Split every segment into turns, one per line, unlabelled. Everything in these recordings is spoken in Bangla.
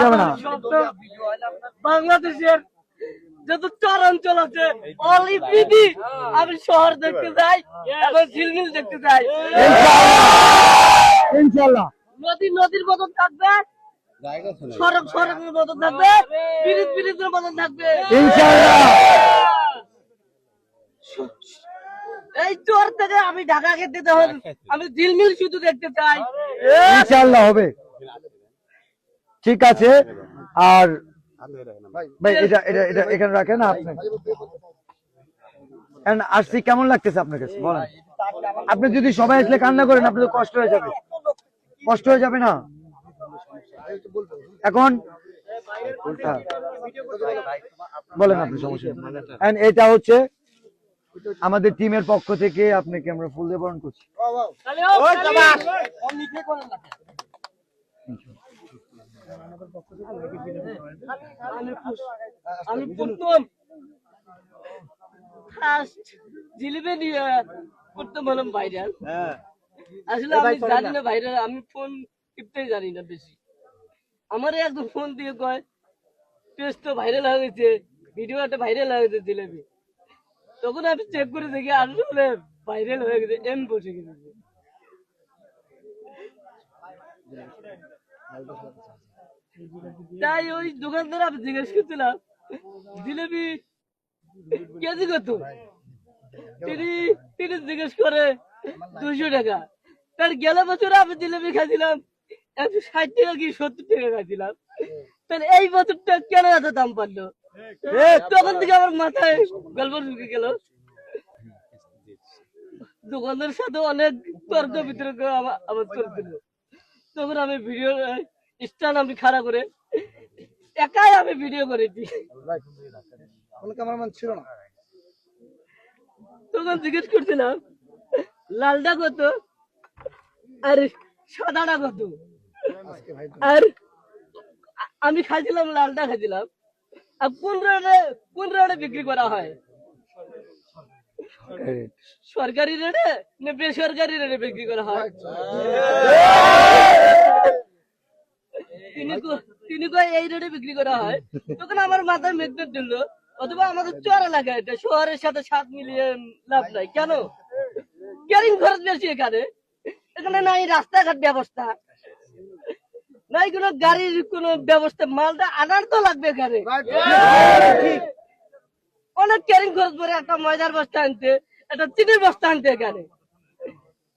যাবে না।
বাংলাদেশের যত চরাঞ্চল আছে অলরেডি আমি শহর দেখতে যাই এবং ঝিলমিল দেখতে যাই।
ইনশাআল্লাহ
নদীর মতন থাকবে, সড়কের মতন থাকবে, ব্রিজের মতন থাকবে
ইনশাআল্লাহ।
এই চর থেকে আমি ঢাকা খেতে তখন আমি ঝিলমিল শুধু দেখতে চাই।
ইনশাআল্লাহ হবে, ঠিক আছে। আর ভাই এটা এটা এটা এখানে রাখেন আপনি। আসছি কেমন লাগতেছে আপনার কাছে বলেন? আপনি যদি সবাই আসলে কান্না করেন আপনি তো কষ্ট হয়ে যাবে, কষ্ট হয়ে যাবে না? এখন বলেন আপনি সমস্যা। এটা হচ্ছে আমাদের টিমের পক্ষ থেকে আপনাকে আমরা ফুল দিয়ে বরণ করছি।
আমি প্রথম ফার্স্ট জিলিপি নিয়ে প্রথম হলাম ভাইরাল। আসলে আমি জানি না ভাইরাল, আমি ফোন টিপতেই জানি না বেশি। আমার একদম ফোন দিয়ে কয় পেজ তো ভাইরাল হয়ে গেছে, ভিডিওটা ভাইরাল হয়ে গেছে জিলিপি। তখন আমি চেক করে দেখি আসলে ভাইরাল হয়ে গেছে, এম বসে গেছে। তাই ওই দোকানদার আমি জিজ্ঞেস করছিলাম জিলেবি কেজি কত, তিনি জিজ্ঞেস করে 200 টাকা। তার গেল বছর আমি জিলেবি খাইছিলাম 160 টাকা কি 70 টাকা খাইছিলাম, তাহলে এই বছরটা কেন এত দাম পারলো? তখন থেকে আমার মাথায় গল্প ঢুকে গেল। দোকানদারের সাথে অনেক তর্ক বিতর্ক আমার চলছিল। তখন আমি ভিডিও স্ট্যান্ড আমি খাড়া করে একাই আমি ভিডিও করেছি।
ছিল না,
তখন জিজ্ঞেস করছিলাম লালটা কত আর সাদাটা কত, আর আমি খাইছিলাম লালটা খাইছিলাম। আর কোন রেটে বিক্রি করা হয়, সরকারি রেটে না বেসরকারি রেটে বিক্রি করা হয়? তিনি কয় এই রেটে বিক্রি করা হয়। তখন আমার মাথায় মেঘ দিল, অথবা আমাদের চর এলাকায় এটা শহরের সাথে সাথ মিলিয়ে লাভ নাই কেন? ক্যারিং খরচ বেশি এখানে, এখানে নাই রাস্তাঘাট ব্যবস্থা, নাই কোনো গাড়ির কোনো ব্যবস্থা, মালটা আনার তো লাগবে এখানে। অনেক ক্যারিং খরচ করে একটা ময়দার বস্তা আনতে, একটা চিনির বস্তা আনতে এখানে।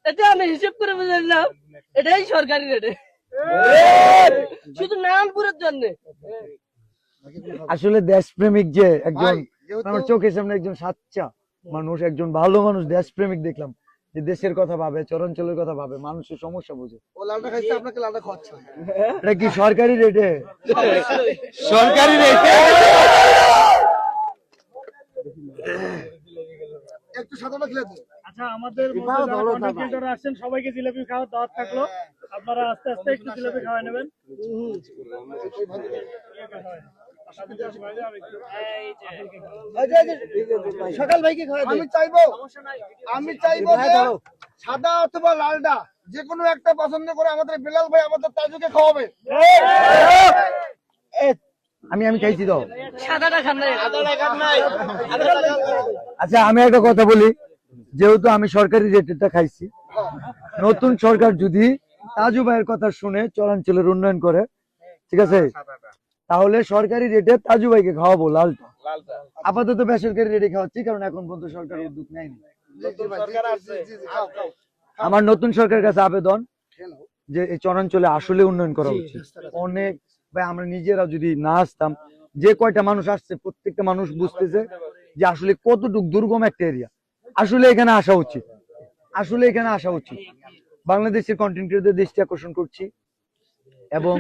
এটা আমি হিসেব করে বুঝলাম এটাই সরকারি রেটে, শুধু নারায়ণপুরের জন্য।
আসলে দেশপ্রেমিক যে একজন আমার চোখের সামনে একজন সাচ্চা মানুষ, একজন ভালো মানুষ, দেশপ্রেমিক দেখলাম, যে দেশের কথা ভাবে, চরাঞ্চলের কথা ভাবে, মানুষের সমস্যা বুঝে। ও লালটা খাইছে, আপনাকে লালটা খাওয়াচ্ছে। এটা কি সরকারি রেটে? সরকারি রেটে একটু সাদাটা খেলে তো।
আচ্ছা, আমাদের মধ্যে যারা কন্টেন্ট ক্রিয়েটর আসছেন সবাইকে জিলাপি খাওয়ার দাওয়াত থাকলো। আপনারা আস্তে আস্তে একটু জিলাপি খাওয়া নেবেন।
সকাল ভাইকে খাওয়া আমি চাইবো সাদা অথবা লালডা যে কোনো একটা পছন্দ করে আমাদের বিলাল ভাই আমাদের তাজুকে খাওয়াবে। আমি খাইছি তো
সাদাটা খান নাই।
আচ্ছা আমি একটা কথা বলি, যেহেতু আমি সরকারি রেটটা খাইছি, নতুন সরকার যদি তাজু ভাইয়ের কথা শুনে চরাঞ্চলের উন্নয়ন করে, ঠিক আছে, তাহলে সরকারি রেটে তাজু ভাইকে খাওয়াবো লালটা। আপাতত বেসরকারি রেটে খাওয়াচ্ছি, কারণ এখন পর্যন্ত সরকার উদ্যোগ নেয়নি। আমার নতুন সরকারের কাছে আবেদন যে এই চরাঞ্চলে আসলে উন্নয়ন করা উচিত। অনেক ভাই আমরা নিজেরা যদি না আসতাম, যে কয়টা মানুষ আসছে প্রত্যেকটা মানুষ বুঝতেছে যে আসলে কতটুকু দুর্গম একটা এরিয়া। আসলে এখানে আসা উচিত, আসলে এখানে আসা উচিত। বাংলাদেশের কন্টেন্ট ক্রিয়েটরদের দৃষ্টি আকর্ষণ করছি এবং